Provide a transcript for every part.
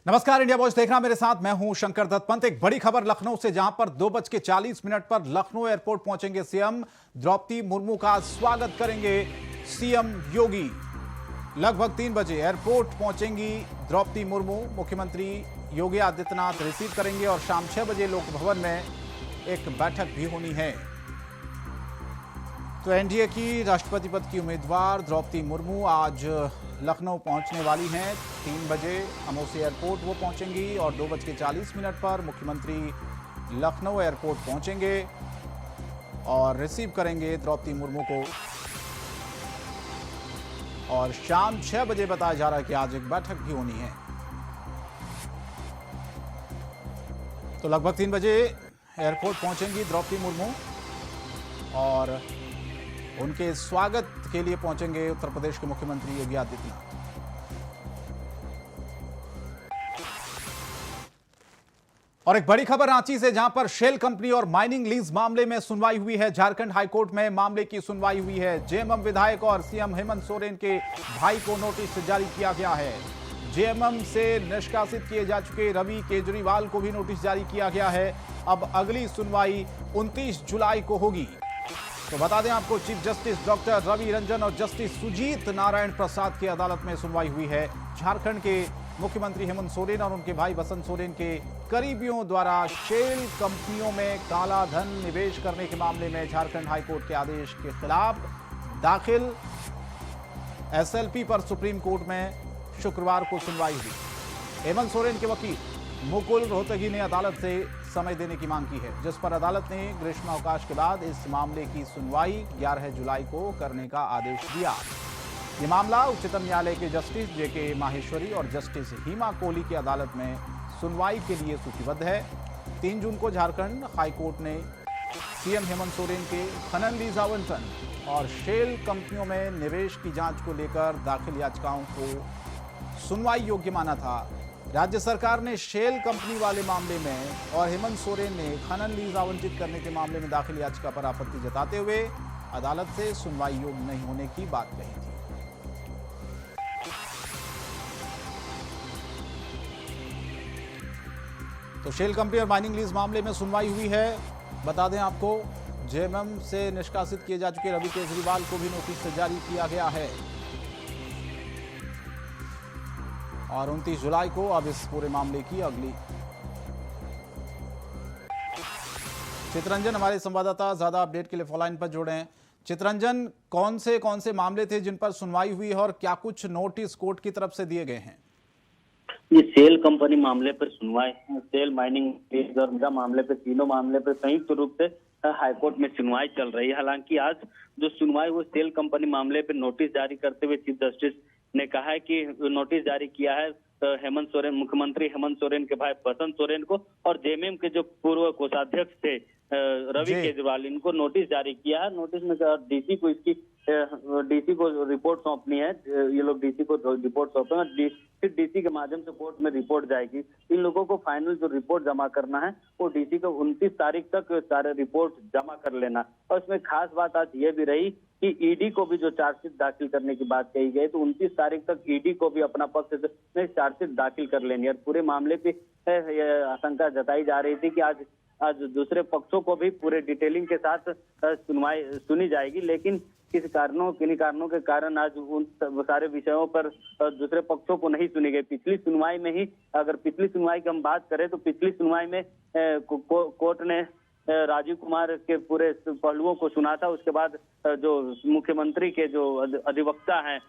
नमस्कार, India voice देखना मेरे साथ। मैं हूं शंकर दत्त पंत। एक बड़ी खबर लखनऊ से, जहां पर 2:40 पर लखनऊ एयरपोर्ट पहुंचेंगे सीएम द्रौपदी मुर्मू का स्वागत करेंगे सीएम योगी। लगभग 3 बजे एयरपोर्ट पहुंचेंगी द्रौपदी मुर्मू। मुख्यमंत्री योगी आदित्यनाथ रिसीव करेंगे और शाम 6 बजे लोक भवन में एक बैठक भी होनी है। तो एनडीए की राष्ट्रपति पद की उम्मीदवार द्रौपदी मुर्मू आज लखनऊ पहुंचने वाली हैं। 3 बजे अमोसी एयरपोर्ट वो पहुंचेंगी और 2:40 पर मुख्यमंत्री लखनऊ एयरपोर्ट पहुंचेंगे और रिसीव करेंगे द्रौपदी मुर्मू को। और शाम 6 बजे बताया जा रहा है कि आज एक बैठक भी होनी है। तो लगभग 3 बजे एयरपोर्ट पहुंचेंगी द्रौपदी मुर्मू और उनके स्वागत के लिए पहुंचेंगे उत्तर प्रदेश के मुख्यमंत्री योगी आदित्यनाथ। और एक बड़ी खबर रांची से, जहां पर शेल कंपनी और माइनिंग लीज मामले में सुनवाई हुई है। झारखंड हाईकोर्ट में मामले की सुनवाई हुई है। जेएमएम विधायक और सीएम हेमंत सोरेन के भाई को नोटिस जारी किया गया है। जेएमएम से निष्कासित किए जा चुके रवि केजरीवाल को भी नोटिस जारी किया गया है। अब अगली सुनवाई 29 जुलाई को होगी। तो बता दें आपको, chief justice doctor Ravi Ranjan और जस्टिस सुजीत नारायण प्रसाद की अदालत में सुनवाई हुई है। झारखंड के मुख्यमंत्री हेमंत सोरेन और उनके भाई बसंत सोरेन के करीबियों द्वारा शेल कंपनियों में काला धन निवेश करने के मामले में झारखंड हाईकोर्ट के आदेश के खिलाफ दाखिल एसएलपी पर सुप्रीम कोर्ट में शुक्रवार को सुनवाई हुई। हेमंत सोरेन के वकील मुकुल रोहतगी ने अदालत से समय देने की मांग की है, जिस पर अदालत ने ग्रीष्मावकाश के बाद इस मामले की सुनवाई 11 जुलाई को करने का आदेश दिया। ये मामला उच्चतम न्यायालय के जस्टिस जेके माहेश्वरी और जस्टिस हिमा कोहली की अदालत में सुनवाई के लिए सूचीबद्ध है। 3 जून को झारखंड हाईकोर्ट ने सीएम हेमंत सोरेन के खनन लीज आवंटन और शेल कंपनियों में निवेश की जांच को लेकर दाखिल याचिकाओं को सुनवाई योग्य माना था। राज्य सरकार ने शेल कंपनी वाले मामले में और हेमंत सोरेन ने खनन लीज आवंटित करने के मामले में दाखिल याचिका पर आपत्ति जताते हुए अदालत से सुनवाई योग्य नहीं होने की बात कही थी। तो शेल कंपनी और माइनिंग लीज मामले में सुनवाई हुई है। बता दें आपको, जेएमएम से निष्कासित किए जा चुके रवि केजरीवाल को भी नोटिस जारी किया गया है और 29 जुलाई को अब इस पूरे मामले की अगली। चित्रंजन हमारे संवाददाता ज्यादा अपडेट के लिए फोनलाइन पर जुड़े हैं। चित्रंजन, कौन से मामले थे जिन पर सुनवाई हुई है और क्या कुछ नोटिस कोर्ट की तरफ से दिए गए हैं? ये सेल कंपनी मामले पर सुनवाई है। सेल माइनिंग और मामले पे, तीनों मामले पर संयुक्त रूप से हाईकोर्ट में सुनवाई चल रही है। हालांकि आज जो सुनवाई वो सेल कंपनी मामले पे नोटिस जारी करते हुए चीफ जस्टिस ने कहा है कि नोटिस जारी किया है हेमंत सोरेन, मुख्यमंत्री हेमंत सोरेन के भाई बसंत सोरेन को और जेएमएम के जो पूर्व कोषाध्यक्ष थे रवि केजरीवाल, इनको नोटिस जारी किया है। नोटिस में डीसी को रिपोर्ट सौंपनी है। ये लोग डीसी को रिपोर्ट सौंपेंगे, फिर डीसी के माध्यम से कोर्ट में रिपोर्ट जाएगी। इन लोगों को फाइनल जो रिपोर्ट जमा करना है वो डीसी को 29 तारीख तक सारे रिपोर्ट जमा कर लेना। और इसमें खास बात आज ये भी रही कि ईडी को भी जो चार्जशीट दाखिल करने की बात कही गई, तो 29 तारीख तक ईडी को भी अपना पक्ष में चार्जशीट दाखिल कर लेनी है। और पूरे मामले पे आशंका जताई जा रही थी कि आज दूसरे पक्षों को भी पूरे डिटेलिंग के साथ सुनवाई सुनी जाएगी, लेकिन किन्हीं कारणों के कारण आज उन सारे विषयों पर दूसरे पक्षों को नहीं सुनी गई। पिछली सुनवाई में ही, अगर पिछली सुनवाई की हम बात करें तो पिछली सुनवाई में कोर्ट ने राजीव कुमार के पूरे पहलुओं को सुना था। उसके बाद जो मुख्यमंत्री के जो अधिवक्ता हैं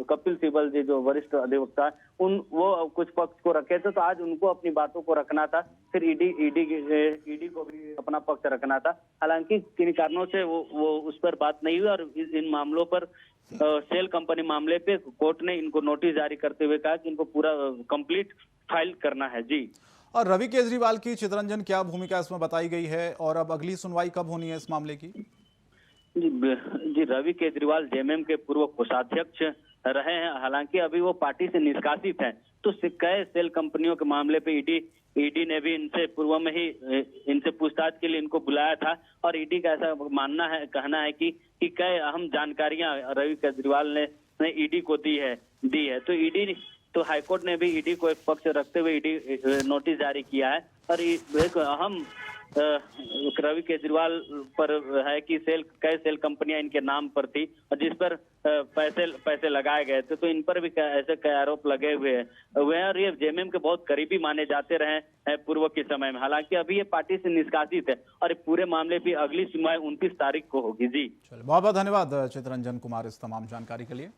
कपिल सिब्बल जी, जो वरिष्ठ अधिवक्ता है, वो कुछ पक्ष को रखे थे, तो आज उनको अपनी बातों को रखना था। फिर ईडी को भी अपना पक्ष रखना था। हालांकि किन कारणों से वो उस पर बात नहीं हुई और इन मामलों पर सेल कंपनी मामले पे कोर्ट ने इनको नोटिस जारी करते हुए कहा कि इनको पूरा कंप्लीट फाइल करना है। जी। और रवि केजरीवाल की, चित्रंजन, क्या भूमिका इसमें बताई गई है और अब अगली सुनवाई कब होनी है इस मामले की? जी, रवि केजरीवाल जेएमएम के पूर्व कोषाध्यक्ष रहे हैं। हालांकि अभी वो पार्टी से निष्कासित हैं। तो कई सेल कंपनियों के मामले पे ईडी ने भी इनसे पूर्व में ही इनसे पूछताछ के लिए इनको बुलाया था और ईडी का ऐसा कहना है कि कई अहम जानकारियां रवि केजरीवाल ने ईडी को दी है। तो तो हाईकोर्ट ने भी ईडी को एक पक्ष रखते हुए ईडी नोटिस जारी किया है। और एक अहम रवि केजरीवाल पर है कि कई सेल कंपनियां इनके नाम पर थी और जिस पर पैसे लगाए गए थे, तो इन पर भी ऐसे कई आरोप लगे हुए हैं और ये जेएमएम के बहुत करीबी माने जाते रहे हैं पूर्व के समय में। हालांकि अभी ये पार्टी से निष्कासित है और पूरे मामले की अगली सुनवाई 29 तारीख को होगी। जी चलिए, बहुत बहुत धन्यवाद चितरंजन कुमार इस तमाम जानकारी के लिए।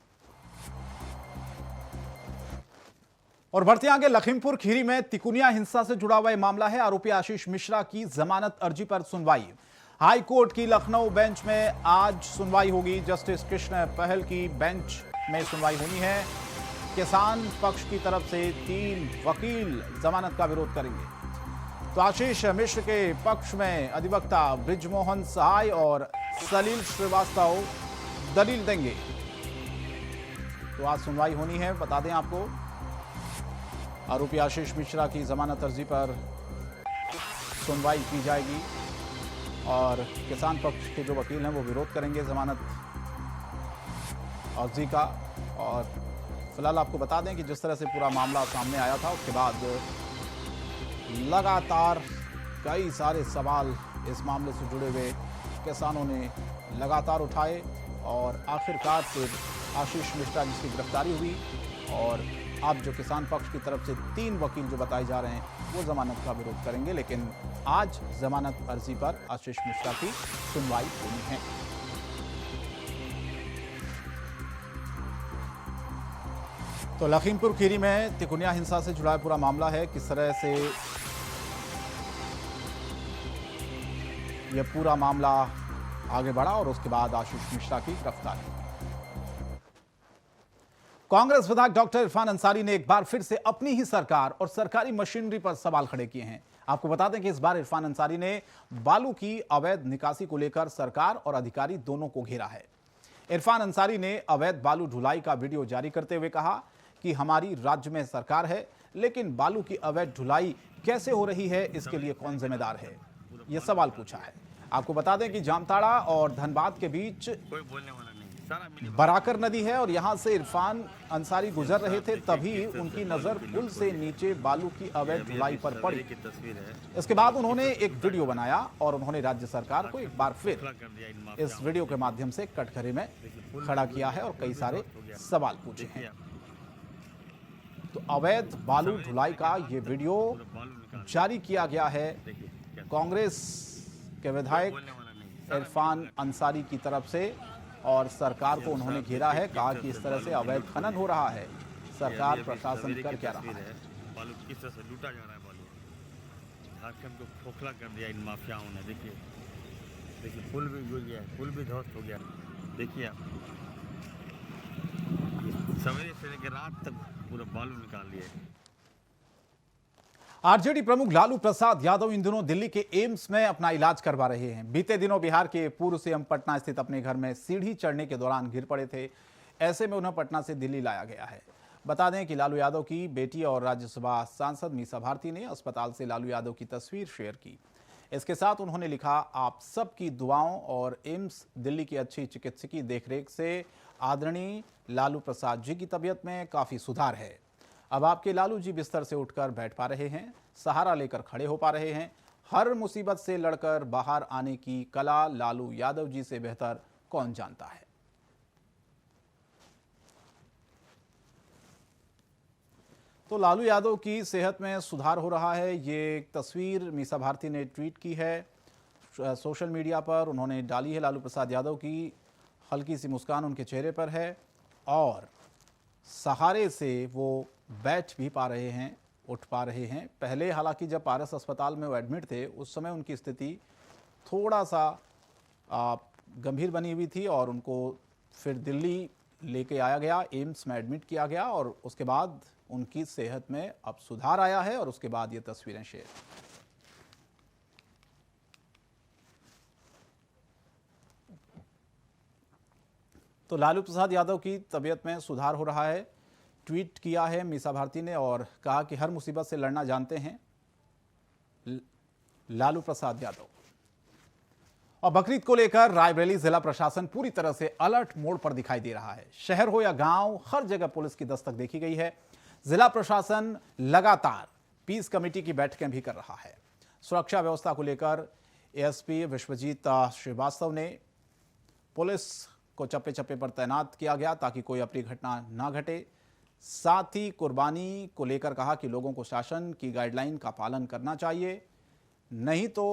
और बढ़ते आगे, लखीमपुर खीरी में तिकुनिया हिंसा से जुड़ा हुआ मामला है। आरोपी आशीष मिश्रा की जमानत अर्जी पर सुनवाई हाई कोर्ट की लखनऊ बेंच में आज सुनवाई होगी। जस्टिस कृष्ण पहल की बेंच में सुनवाई होनी है। किसान पक्ष की तरफ से 3 वकील जमानत का विरोध करेंगे। तो आशीष मिश्र के पक्ष में अधिवक्ता ब्रिजमोहन सहाय और सलील श्रीवास्तव दलील देंगे। तो आज सुनवाई होनी है। बता दें आपको, आरोपी आशीष मिश्रा की जमानत अर्जी पर सुनवाई की जाएगी और किसान पक्ष के जो वकील हैं वो विरोध करेंगे जमानत अर्जी का। और फिलहाल आपको बता दें कि जिस तरह से पूरा मामला सामने आया था, उसके बाद लगातार कई सारे सवाल इस मामले से जुड़े हुए किसानों ने लगातार उठाए और आखिरकार फिर आशीष मिश्रा जिसकी गिरफ्तारी हुई और अब जो किसान पक्ष की तरफ से 3 वकील जो बताए जा रहे हैं वो जमानत का विरोध करेंगे। लेकिन आज जमानत अर्जी पर आशीष मिश्रा की सुनवाई होनी है। तो लखीमपुर खीरी में तिकुनिया हिंसा से जुड़ा पूरा मामला है। किस तरह से यह पूरा मामला आगे बढ़ा और उसके बाद आशीष मिश्रा की गिरफ्तारी। कांग्रेस विधायक डॉक्टर इरफान अंसारी ने एक बार फिर से अपनी ही सरकार और सरकारी मशीनरी पर सवाल खड़े किए हैं। आपको बता दें कि इस बार इरफान अंसारी ने बालू की अवैध निकासी को लेकर सरकार और अधिकारी दोनों को घेरा है। इरफान अंसारी ने अवैध बालू ढुलाई का वीडियो जारी करते हुए कहा कि हमारी राज्य में सरकार है, लेकिन बालू की अवैध ढुलाई कैसे हो रही है, इसके लिए कौन जिम्मेदार है, यह सवाल पूछा है। आपको बता दें कि जामताड़ा और धनबाद के बीच बराकर नदी है और यहां से इरफान अंसारी गुजर रहे थे, तभी उनकी नजर पुल से नीचे बालू की अवैध ढुलाई पर पड़ी। इसके बाद उन्होंने एक वीडियो बनाया और उन्होंने राज्य सरकार को एक बार फिर इस वीडियो के माध्यम से कटघरे में खड़ा किया है और कई सारे सवाल पूछे हैं। तो अवैध बालू ढुलाई का ये वीडियो जारी किया गया है कांग्रेस के विधायक इरफान अंसारी की तरफ से और सरकार को उन्होंने घेरा है। कहा कि इस तरह से अवैध खनन हो रहा है, सरकार प्रशासन कर क्या रहा है। बालू किस तरह से लूटा जा रहा है, बालू झारखंड को खोखला कर दिया इन माफियाओं ने। देखिए पुल भी गिर गया, पुल भी ध्वस्त हो गया। देखिए आप सवेरे से लेकर रात तक पूरा बालू निकाल लिया। आरजेडी प्रमुख लालू प्रसाद यादव इन दिनों दिल्ली के एम्स में अपना इलाज करवा रहे हैं। बीते दिनों बिहार के पूर्व सीएम पटना स्थित अपने घर में सीढ़ी चढ़ने के दौरान गिर पड़े थे। ऐसे में उन्हें पटना से दिल्ली लाया गया है। बता दें कि लालू यादव की बेटी और राज्यसभा सांसद मीसा भारती ने अस्पताल से लालू यादव की तस्वीर शेयर की। इसके साथ उन्होंने लिखा, आप सबकी दुआओं और एम्स दिल्ली की अच्छी चिकित्सकीय देखरेख से आदरणीय लालू प्रसाद जी की तबीयत में काफी सुधार है। अब आपके लालू जी बिस्तर से उठकर बैठ पा रहे हैं, सहारा लेकर खड़े हो पा रहे हैं। हर मुसीबत से लड़कर बाहर आने की कला लालू यादव जी से बेहतर कौन जानता है। तो लालू यादव की सेहत में सुधार हो रहा है। ये एक तस्वीर मीसा भारती ने ट्वीट की है सोशल मीडिया पर। उन्होंने डाली है लालू प्रसाद यादव की हल्की सी मुस्कान उनके चेहरे पर है और सहारे से वो बैठ भी पा रहे हैं, उठ पा रहे हैं। पहले हालांकि जब पारस अस्पताल में वो एडमिट थे उस समय उनकी स्थिति थोड़ा सा गंभीर बनी हुई थी और उनको फिर दिल्ली लेके आया गया, एम्स में एडमिट किया गया और उसके बाद उनकी सेहत में अब सुधार आया है और उसके बाद ये तस्वीरें शेयर। तो लालू प्रसाद यादव की तबीयत में सुधार हो रहा है। ट्वीट किया है मीसा भारती ने और कहा कि हर मुसीबत से लड़ना जानते हैं लालू प्रसाद यादव। और बकरीद को लेकर रायबरेली जिला प्रशासन पूरी तरह से अलर्ट मोड पर दिखाई दे रहा है। शहर हो या गांव, हर जगह पुलिस की दस्तक देखी गई है। जिला प्रशासन लगातार पीस कमेटी की बैठकें भी कर रहा है। सुरक्षा व्यवस्था को लेकर एएसपी विश्वजीत श्रीवास्तव ने पुलिस को चप्पे चप्पे पर तैनात किया गया ताकि कोई अप्रिय घटना ना घटे। साथ ही कुर्बानी को लेकर कहा कि लोगों को शासन की गाइडलाइन का पालन करना चाहिए, नहीं तो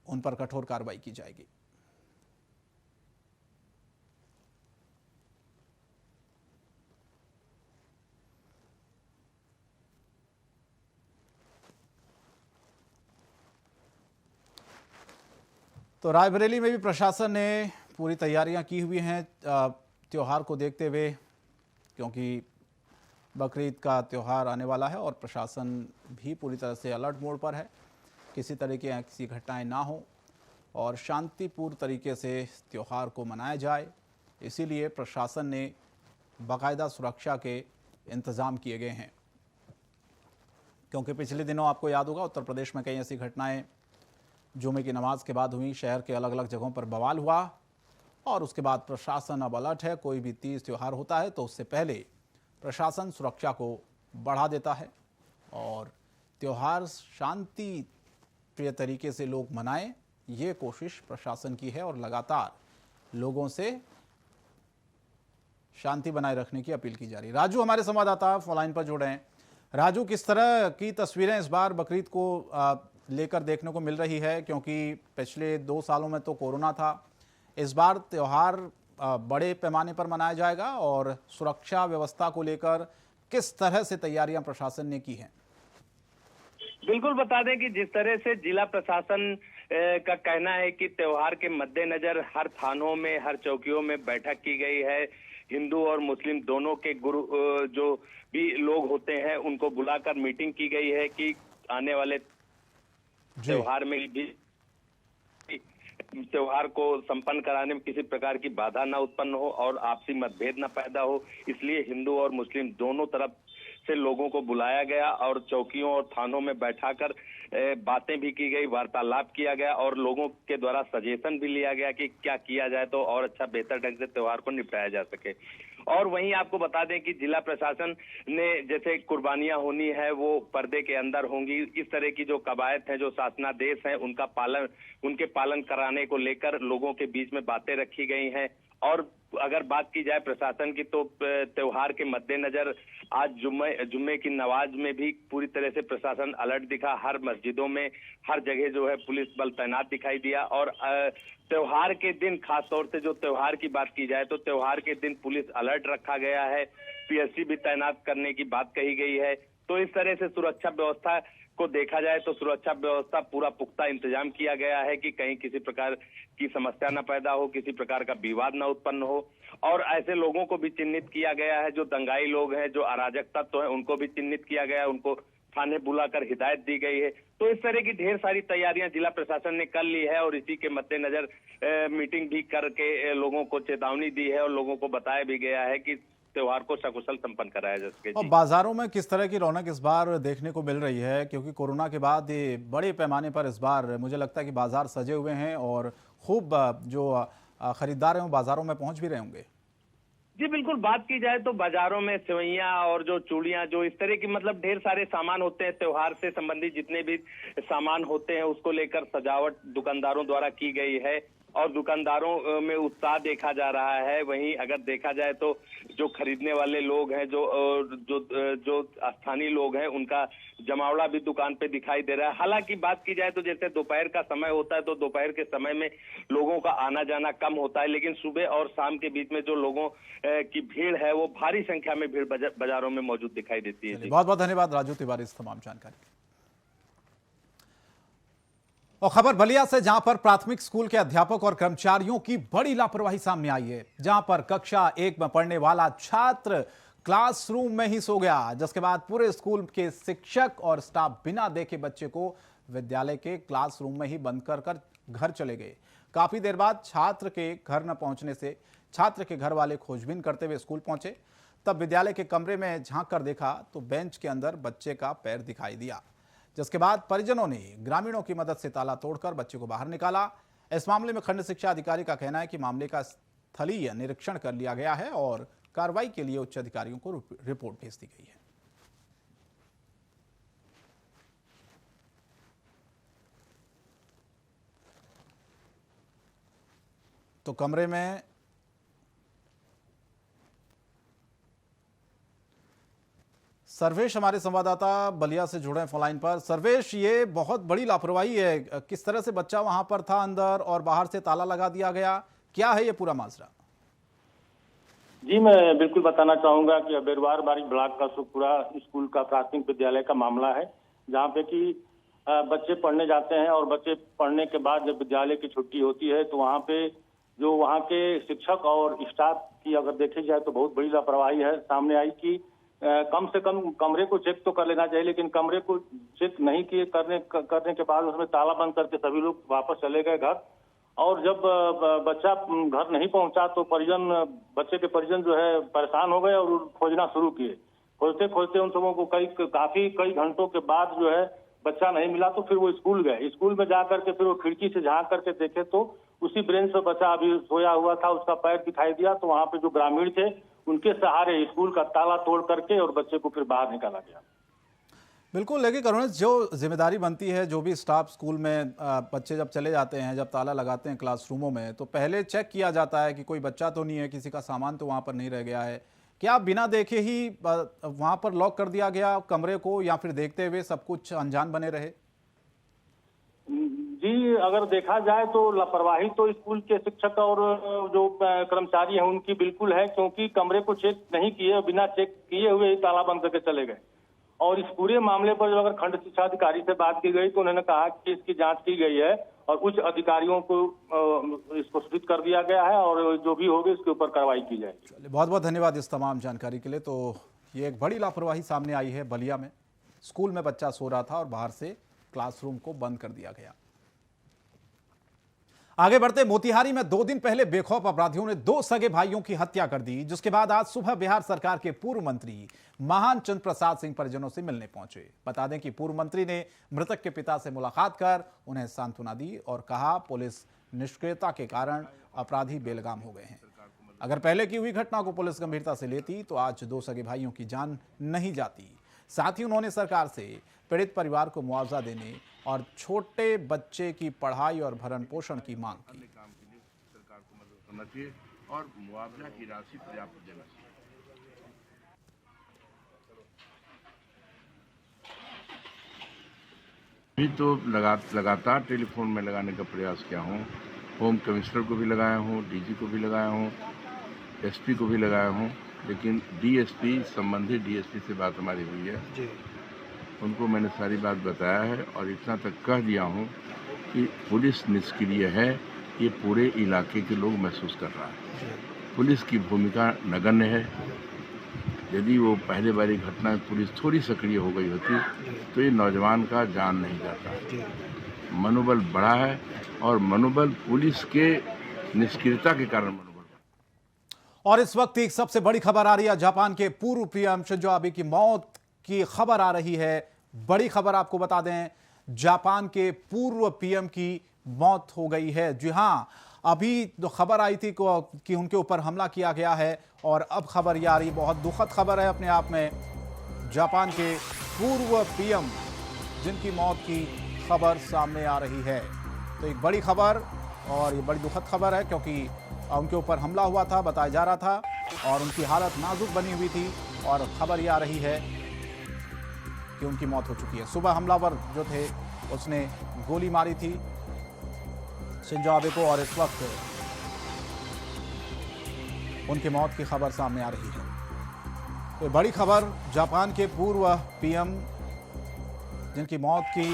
उन पर कठोर कार्रवाई की जाएगी। तो रायबरेली में भी प्रशासन ने पूरी तैयारियां की हुई हैं त्योहार को देखते हुए, क्योंकि बकरीद का त्यौहार आने वाला है और प्रशासन भी पूरी तरह से अलर्ट मोड पर है। किसी तरह की ऐसी घटनाएं ना हो और शांतिपूर्ण तरीके से त्यौहार को मनाया जाए, इसीलिए प्रशासन ने बाकायदा सुरक्षा के इंतज़ाम किए गए हैं। क्योंकि पिछले दिनों आपको याद होगा उत्तर प्रदेश में कई ऐसी घटनाएं जुमे की नमाज के बाद हुई, शहर के अलग अलग जगहों पर बवाल हुआ और उसके बाद प्रशासन अब अलर्ट है। कोई भी तीज त्यौहार होता है तो उससे पहले प्रशासन सुरक्षा को बढ़ा देता है और त्यौहार शांति प्रिय तरीके से लोग मनाएं, ये कोशिश प्रशासन की है और लगातार लोगों से शांति बनाए रखने की अपील की जा रही है। राजू हमारे संवाददाता फोन लाइन पर जुड़े हैं। राजू, किस तरह की तस्वीरें इस बार बकरीद को लेकर देखने को मिल रही है, क्योंकि पिछले 2 सालों में तो कोरोना था, इस बार त्यौहार बड़े पैमाने पर मनाया जाएगा और सुरक्षा व्यवस्था को लेकर किस तरह से तैयारियां प्रशासन ने की हैं? बिल्कुल बता दें कि जिस तरह से जिला प्रशासन का कहना है कि त्योहार के मद्देनजर हर थानों में, हर चौकियों में बैठक की गई है। हिंदू और मुस्लिम दोनों के गुरु जो भी लोग होते हैं उनको बुलाकर मीटिंग की गई है कि आने वाले त्योहार में भी त्योहार को संपन्न कराने में किसी प्रकार की बाधा ना उत्पन्न हो और आपसी मतभेद ना पैदा हो, इसलिए हिंदू और मुस्लिम दोनों तरफ से लोगों को बुलाया गया और चौकियों और थानों में बैठाकर बातें भी की गई, वार्तालाप किया गया और लोगों के द्वारा सजेशन भी लिया गया कि क्या किया जाए तो और अच्छा बेहतर ढंग से त्योहार को निपटाया जा सके। और वहीं आपको बता दें कि जिला प्रशासन ने जैसे कुर्बानियां होनी है वो पर्दे के अंदर होंगी, इस तरह की जो कवायद है, जो शासनादेश है, उनके पालन कराने को लेकर लोगों के बीच में बातें रखी गई हैं। और अगर बात की जाए प्रशासन की तो त्योहार के मद्देनजर आज जुम्मे की नमाज में भी पूरी तरह से प्रशासन अलर्ट दिखा। हर मस्जिदों में हर जगह जो है पुलिस बल तैनात दिखाई दिया और त्योहार के दिन, खास तौर से जो त्योहार की बात की जाए तो त्योहार के दिन पुलिस अलर्ट रखा गया है, पीएससी भी तैनात करने की बात कही गई है। तो इस तरह से सुरक्षा व्यवस्था को देखा जाए तो सुरक्षा व्यवस्था पूरा पुख्ता इंतजाम किया गया है कि कहीं किसी प्रकार की समस्या न पैदा हो, किसी प्रकार का विवाद न उत्पन्न हो। और ऐसे लोगों को भी चिन्हित किया गया है जो दंगाई लोग हैं, जो अराजक तत्व हैं, उनको भी चिन्हित किया गया है, उनको थाने बुलाकर हिदायत दी गई है। तो इस तरह की ढेर सारी तैयारियां जिला प्रशासन ने कर ली है और इसी के मद्देनजर मीटिंग भी करके लोगों को चेतावनी दी है और लोगों को बताया भी गया है कि त्योहार को सकुशल संपन्न कराया जा सके। और बाजारों में किस तरह की रौनक इस बार देखने को मिल रही है, क्योंकि कोरोना के बाद ये बड़े पैमाने पर इस बार मुझे लगता है कि बाजार सजे हुए हैं और खूब जो खरीदार हैं वो बाजारों में पहुंच भी रहे होंगे। जी बिल्कुल, बात की जाए तो बाजारों में सेवइयां और जो चूड़ियां, जो इस तरह की मतलब ढेर सारे सामान होते हैं, त्योहार से संबंधित जितने भी सामान होते हैं उसको लेकर सजावट दुकानदारों द्वारा की गई है और दुकानदारों में उत्साह देखा जा रहा है। वहीं अगर देखा जाए तो जो खरीदने वाले लोग हैं, जो स्थानीय लोग हैं, उनका जमावड़ा भी दुकान पे दिखाई दे रहा है। हालांकि बात की जाए तो जैसे दोपहर का समय होता है तो दोपहर के समय में लोगों का आना जाना कम होता है, लेकिन सुबह और शाम के बीच में जो लोगों की भीड़ है वो भारी संख्या में भीड़ बाजारों में मौजूद दिखाई देती है। बहुत बहुत धन्यवाद राजू तिवारी इस तमाम जानकारी। और खबर बलिया से, जहां पर प्राथमिक स्कूल के अध्यापक और कर्मचारियों की बड़ी लापरवाही सामने आई है, जहां पर कक्षा 1 में पढ़ने वाला छात्र क्लासरूम में ही सो गया, जिसके बाद पूरे स्कूल के शिक्षक और स्टाफ बिना देखे बच्चे को विद्यालय के क्लासरूम में ही बंद कर घर चले गए। काफी देर बाद छात्र के घर न पहुंचने से छात्र के घर वाले खोजबीन करते हुए स्कूल पहुंचे। तब विद्यालय के कमरे में झांक कर देखा तो बेंच के अंदर बच्चे का पैर दिखाई दिया, जिसके बाद परिजनों ने ग्रामीणों की मदद से ताला तोड़कर बच्चे को बाहर निकाला। इस मामले में खंड शिक्षा अधिकारी का कहना है कि मामले का स्थलीय निरीक्षण कर लिया गया है और कार्रवाई के लिए उच्च अधिकारियों को रिपोर्ट भेज दी गई है। तो कमरे में सर्वेश हमारे संवाददाता बलिया से जुड़े हैं फोन लाइन पर। सर्वेश, ये बहुत बड़ी लापरवाही है, किस तरह से बच्चा वहां पर था अंदर और बाहर से ताला लगा दिया गया, क्या है ये पूरा माजरा? जी, मैं बिल्कुल बताना चाहूंगा कि अबेरवार बारी ब्लॉक का सुखपुरा स्कूल का प्राथमिक विद्यालय का मामला है, जहां पे कि बच्चे पढ़ने जाते हैं और बच्चे पढ़ने के बाद जब विद्यालय की छुट्टी होती है तो वहां पे जो वहां के शिक्षक और स्टाफ की अगर देखी जाए तो बहुत बड़ी लापरवाही है सामने आई कि कम से कम कमरे को चेक तो कर लेना चाहिए, लेकिन कमरे को चेक नहीं किए करने के बाद उसमें ताला बंद करके सभी लोग वापस चले गए घर। और जब बच्चा घर नहीं पहुंचा तो बच्चे के परिजन जो है परेशान हो गए और खोजना शुरू किए। खोजते खोजते उन सबों को कई घंटों के बाद जो है बच्चा नहीं मिला, तो फिर वो स्कूल गए। स्कूल में जा करके फिर वो खिड़की से झांक करके देखे तो उसी ब्रेंच पर बच्चा अभी सोया हुआ था, उसका पैर दिखाई दिया। तो वहां पे जो ग्रामीण थे उनके सहारे स्कूल का ताला तोड़ करके और बच्चे को फिर बाहर निकाला गया। बिल्कुल, लेकिन करुणेश, जो जिम्मेदारी बनती है, जो भी स्टाफ स्कूल में बच्चे जब चले जाते हैं, जब ताला लगाते हैं क्लासरूमों में, तो पहले चेक किया जाता है कि कोई बच्चा तो नहीं है, किसी का सामान तो वहां पर नहीं रह गया है। क्या बिना देखे ही वहां पर लॉक कर दिया गया कमरे को, या फिर देखते हुए सब कुछ अनजान बने रहे? जी, अगर देखा जाए तो लापरवाही तो स्कूल के शिक्षक और जो कर्मचारी हैं उनकी बिल्कुल है, क्योंकि कमरे को चेक नहीं किए, बिना चेक किए हुए ही ताला बंद करके चले गए। और इस पूरे मामले पर जब अगर खंड शिक्षा अधिकारी से बात की गई तो उन्होंने कहा कि इसकी जांच की गई है और उच्च अधिकारियों को इसको सूचित कर दिया गया है और जो भी होगी इसके ऊपर कार्रवाई की जाएगी। बहुत बहुत धन्यवाद इस तमाम जानकारी के लिए। तो ये एक बड़ी लापरवाही सामने आई है बलिया में। स्कूल में बच्चा सो रहा था और बाहर से क्लासरूम को बंद कर दिया गया। आगे बढ़ते, मोतिहारी में 2 दिन पहले बेखौफ अपराधियों ने 2 सगे भाइयों की हत्या कर दी, जिसके बाद आज सुबह बिहार सरकार के पूर्व मंत्री महान चंद्र प्रसाद सिंह परिजनों से मिलने पहुंचे। बता दें कि पूर्व मंत्री ने मृतक के पिता से मुलाकात कर उन्हें सांत्वना दी और कहा पुलिस निष्क्रियता के कारण अपराधी बेलगाम हो गए हैं। अगर पहले की हुई घटना को पुलिस गंभीरता से लेती तो आज 2 सगे भाइयों की जान नहीं जाती। साथ ही उन्होंने सरकार से पीड़ित परिवार को मुआवजा देने और छोटे बच्चे की पढ़ाई और भरण पोषण की मांग की। काम के लिए सरकार को मदद करना चाहिए और मुआवजा की राशि पर्याप्त देना चाहिए। अभी तो लगातार टेलीफोन में लगाने का प्रयास किया हूँ। होम कमिश्नर को भी लगाया हूँ, डीजी को भी लगाया हूँ, एसपी को भी लगाया हूँ, लेकिन डीएसपी संबंधित डीएसपी से बात हमारी हुई है जी। उनको मैंने सारी बात बताया है और इतना तक कह दिया हूँ कि पुलिस निष्क्रिय है, ये पूरे इलाके के लोग महसूस कर रहा है। पुलिस की भूमिका नगण्य है। यदि वो पहले वाली घटना में पुलिस थोड़ी सक्रिय हो गई होती तो ये नौजवान का जान नहीं जाता। मनोबल बढ़ा है और मनोबल पुलिस के निष्क्रियता के कारण मनोबल। और इस वक्त एक सबसे बड़ी खबर आ रही है, जापान के पूर्व पीएम शिंजो आबे की मौत की खबर आ रही है। बड़ी खबर आपको बता दें, जापान के पूर्व पीएम की मौत हो गई है। जी हां, अभी तो खबर आई थी कि उनके ऊपर हमला किया गया है और अब खबर ये आ रही, बहुत दुखद खबर है अपने आप में। जापान के पूर्व पीएम जिनकी मौत की खबर सामने आ रही है, तो एक बड़ी खबर और ये बड़ी दुखद खबर है, क्योंकि उनके ऊपर हमला हुआ था, बताया जा रहा था और उनकी हालत नाजुक बनी हुई थी और खबर ये आ रही है कि उनकी मौत हो चुकी है। सुबह हमलावर जो थे उसने गोली मारी थी शिंजो आबे को और इस वक्त उनकी मौत की खबर सामने आ रही है। तो बड़ी खबर, जापान के पूर्व पीएम जिनकी मौत की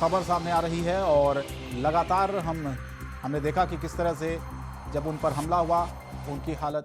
खबर सामने आ रही है और लगातार हमने देखा कि किस तरह से जब उन पर हमला हुआ उनकी हालत